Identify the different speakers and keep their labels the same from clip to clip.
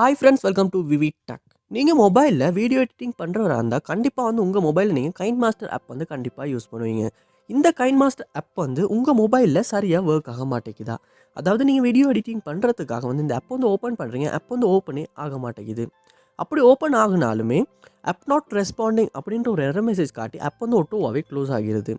Speaker 1: Hi friends, welcome to VividTech. நீங்கள் மொபைலில் video editing பண்ணுறவராக இருந்தால் கண்டிப்பாக வந்து உங்கள் மொபைலில் நீங்கள் KineMaster ஆப் வந்து கண்டிப்பாக யூஸ் பண்ணுவீங்க. இந்த KineMaster ஆப் வந்து உங்கள் மொபைலில் சரியாக ஒர்க் ஆக மாட்டேங்குதா? அதாவது நீங்கள் வீடியோ எடிட்டிங் பண்ணுறதுக்காக வந்து இந்த ஆப் வந்து ஓப்பன் பண்ணுறீங்க, ஆப் வந்து ஓப்பனே ஆக மாட்டேங்குது. அப்படி ஓப்பன் ஆகுனாலுமே ஆப் நாட் ரெஸ்பாண்டிங் அப்படின்ற ஒரு எரர் மெசேஜ் காட்டி ஆப் வந்து ஆட்டோவாகவே க்ளோஸ் ஆகிறது.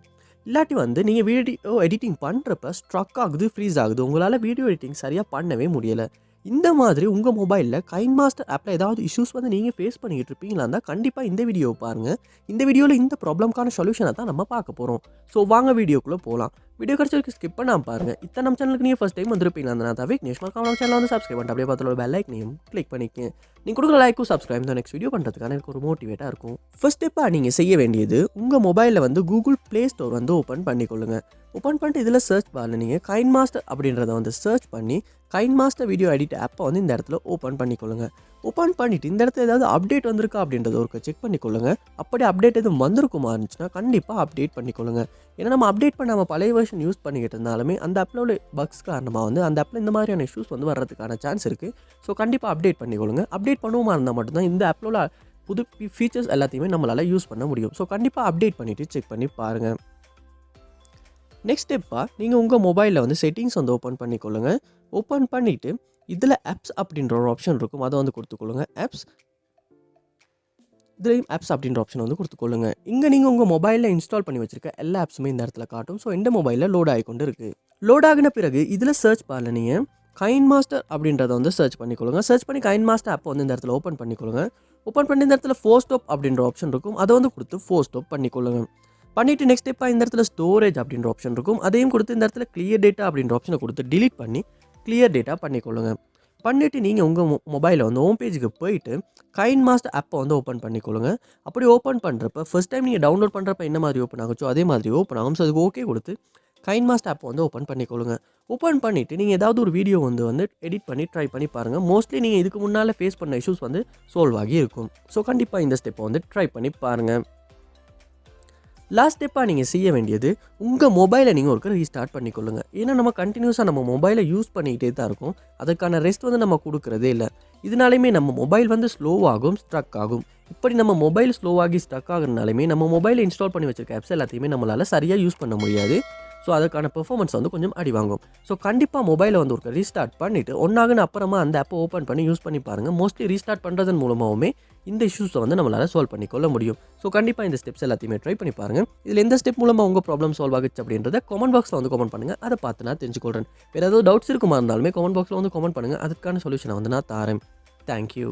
Speaker 1: இல்லாட்டி வந்து நீங்கள் வீடியோ எடிட்டிங் பண்ணுறப்ப ஸ்ட்ரக் ஆகுது, ஃப்ரீஸ் ஆகுது. உங்களால் வீடியோ எடிட்டிங் சரியாக பண்ணவே முடியலை. இந்த மாதிரி உங்கள் மொபைலில் KineMaster ஆப்பில் ஏதாவது இஷ்யூஸ் வந்து நீங்கள் ஃபேஸ் பண்ணிக்கிட்டு இருப்பீங்களா இருந்தால் கண்டிப்பாக இந்த வீடியோவை பாருங்கள். இந்த வீடியோவில் இந்த ப்ராப்ளம்க்கான சொல்யூஷனை தான் நம்ம பார்க்க போகிறோம். ஸோ வாங்க வீடியோக்குள்ளே போகலாம். வீடியோ கிடைச்சதுக்கு ஸ்கிப் பண்ணாமல் பாருங்கள். இத்தனை நம்ம சேனலுக்கு நீங்கள் ஃபஸ்ட் டைம் வந்துருப்பீங்களா இருந்தால் நான் விக்னேஷ் நம்ம சேனல் வந்து சப்ஸ்கிரைப் பண்ணிட்டு அப்படியே பார்த்து பெல் ஐக்கனையும் கிளிக் பண்ணிக்கங்க. நீங்கள் கொடுக்குற லைக்கும் சப்ஸ்கிரைப் தான் நெக்ஸ்ட் வீடியோ பண்ணுறதுக்கான எனக்கு ஒரு மோட்டிவேட்டாக இருக்கும். ஃபர்ஸ்ட் ஸ்டெப்பாக நீங்கள் செய்ய வேண்டியது உங்கள் மொபைலில் வந்து கூகுள் ப்ளே ஸ்டோர் வந்து ஓப்பன் பண்ணிக்கொள்ளுங்கள். ஓப்பன் பண்ணிட்டு இதில் சர்ச் பாரில் நீங்கள் KineMaster அப்படின்றத வந்து சர்ச் பண்ணி KineMaster வீடியோ எடிட் ஆப்பை வந்து இந்த இடத்துல ஓப்பன் பண்ணிக்கொள்ளுங்க. ஓப்பன் பண்ணிவிட்டு இந்த இடத்துல ஏதாவது அப்டேட் வந்திருக்கா அப்படின்றத ஒரு செக் பண்ணிக்கொள்ளுங்க. அப்படி அப்டேட் எதுவும் வந்திருக்குமா இருந்துச்சுன்னா கண்டிப்பாக அப்டேட் பண்ணிக்கொள்ளுங்க. ஏன்னா நம்ம அப்டேட் பண்ணாமல் பழைய வெர்ஷன் யூஸ் பண்ணிக்கிட்டு இருந்தாலுமே அந்த ஆப்பில் உள்ள பக்ஸ் காரணமாக வந்து அந்த ஆப்பில் இந்த மாதிரியான இஷ்யூஸ் வந்து வர்றதுக்கான சான்ஸ் இருக்குது. ஸோ கண்டிப்பாக அப்டேட் பண்ணிக்கொள்ளுங்க. அப்டேட் பண்ணுவோமா இருந்தால் மட்டும்தான் இந்த ஆப்பில் உள்ள புது ஃபீச்சர்ஸ் எல்லாத்தையுமே நம்மளால் யூஸ் பண்ண முடியும். ஸோ கண்டிப்பாக அப்டேட் பண்ணிவிட்டு செக் பண்ணி பாருங்கள். நெக்ஸ்ட் ஸ்டெப்பாக நீங்கள் உங்கள் மொபைலில் வந்து செட்டிங்ஸ் வந்து ஓப்பன் பண்ணிக்கொள்ளுங்க. ஓப்பன் பண்ணிவிட்டு இதில் ஆப்ஸ் அப்படின்ற ஒரு ஆப்ஷன் இருக்கும், அதை வந்து கொடுத்துக்கொள்ளுங்க. இதுலேயும் ஆப்ஸ் அப்படின்ற ஆப்ஷன் வந்து கொடுத்துக்கொள்ளுங்க. இங்கே நீங்கள் உங்கள் மொபைலில் இன்ஸ்டால் பண்ணி வச்சிருக்க எல்லா ஆப்ஸுமே இந்த இடத்துல காட்டும். ஸோ இந்த மொபைலில் லோட் ஆகிக்கொண்டு இருக்குது. லோட் ஆகின பிறகு இதில் சர்ச் பாரில் நீங்கள் KineMaster அப்படின்றத வந்து சர்ச் பண்ணிக்கொள்ளுங்க. சர்ச் பண்ணி KineMaster ஆப்பை வந்து இந்த இடத்துல ஓப்பன் பண்ணிக்கொள்ளுங்க. ஓப்பன் பண்ணி இந்த இடத்துல ஃபோர் ஸ்டாப் அப்படின்ற ஆப்ஷன் இருக்கும், அதை வந்து கொடுத்து ஃபோர் ஸ்டாப் பண்ணிக்கொள்ளுங்க. பண்ணிவிட்டு நெக்ஸ்ட் ஸ்டெப்பாக இந்த இடத்துல ஸ்டோரேஜ் அப்படின்ற ஆப்ஷன் இருக்கும், அதையும் கொடுத்து இந்த இடத்துல கிளியர் டேட்டா அப்படின்ற ஆப்ஷனை கொடுத்து டிலீட் பண்ணி கிளியர் டேட்டா பண்ணிக்கொள்ளுங்க. பண்ணிவிட்டு நீங்கள் உங்கள் மொபைலில் வந்து ஹோம் பேஜுக்கு போயிட்டு KineMaster ஆப்பை வந்து ஓப்பன் பண்ணிக்கொள்ளுங்க. அப்படி ஓப்பன் பண்ணுறப்ப ஃபர்ஸ்ட் டைம் நீங்கள் டவுன்லோட் பண்ணுறப்ப என்ன மாதிரி ஓப்பன் ஆகுச்சோ அதே மாதிரி ஓப்பன் ஆகும். ஸோ அதுக்கு ஓகே கொடுத்து KineMaster ஆப்பை வந்து ஓப்பன் பண்ணிக்கொள்ளுங்க. ஓப்பன் பண்ணிவிட்டு நீங்கள் ஏதாவது ஒரு வீடியோ வந்து எடிட் பண்ணி ட்ரை பண்ணி பாருங்கள். மோஸ்ட்லி நீங்கள் இதுக்கு முன்னால் ஃபேஸ் பண்ண இஷ்யூஸ் வந்து சால்வ் ஆகி இருக்கும். ஸோ கண்டிப்பாக இந்த ஸ்டெப்பை வந்து ட்ரை பண்ணி பாருங்கள். லாஸ்ட் ஸ்டெப்பாக நீங்கள் செய்ய வேண்டியது உங்கள் மொபைலை நீங்கள் ஒருக்க ரீஸ்டார்ட் பண்ணிக்கொள்ளுங்க. ஏன்னா நம்ம கண்டினியூஸாக நம்ம மொபைலை யூஸ் பண்ணிக்கிட்டே தான் இருக்கும், அதுக்கான ரெஸ்ட் வந்து நம்ம கொடுக்குறதே இல்லை. இதனாலுமே நம்ம மொபைல் வந்து ஸ்லோவாகும், ஸ்ட்ரக் ஆகும். இப்படி நம்ம மொபைல் ஸ்லோவாகி ஸ்ட்ரக் ஆகுறதுனாலுமே நம்ம மொபைலை இன்ஸ்டால் பண்ணி வச்சிருக்க ஆப்ஸ் எல்லாத்தையுமே நம்மளால் சரியாக யூஸ் பண்ண முடியாது. ஸோ அதுக்கான பெர்ஃபார்மன்ஸ் வந்து கொஞ்சம் அடி வாங்கும். ஸோ கண்டிப்பாக மொபைலை வந்து ஒரு ரீஸ்டார்ட் பண்ணிவிட்டு ஒன்றாகுன்னு அப்புறமா அந்த ஆப்பை ஓப்பன் பண்ணி யூஸ் பண்ணி பாருங்கள். மோஸ்ட்லி ரீஸ்டார்ட் பண்ணுறதன் மூலமாகவுமே இந்த இஷ்யூஸை வந்து நம்மளால் சால்வ் பண்ணிக்கொள்ள முடியும். ஸோ கண்டிப்பாக இந்த ஸ்டெப்ஸ் எல்லாத்தையுமே ட்ரை பண்ணி பாருங்கள். இதில் எந்த ஸ்டெப் மூலமாக உங்கள் ப்ராப்ளம் சால்வ் ஆகிச்சு அப்படின்றத கமெண்ட் பாக்ஸில் வந்து கமெண்ட் பண்ணுங்கள். அதை பார்த்து நான் தெரிஞ்சுக்கொள்கிறேன். வேறு ஏதாவது டவுட்ஸ் இருக்குமா இருந்தாலுமே கமெண்ட் பாக்ஸில் வந்து கமெண்ட் பண்ணுங்கள். அதுக்கான சொல்யூஷனை வந்து நான் தாரேன். தேங்க்யூ.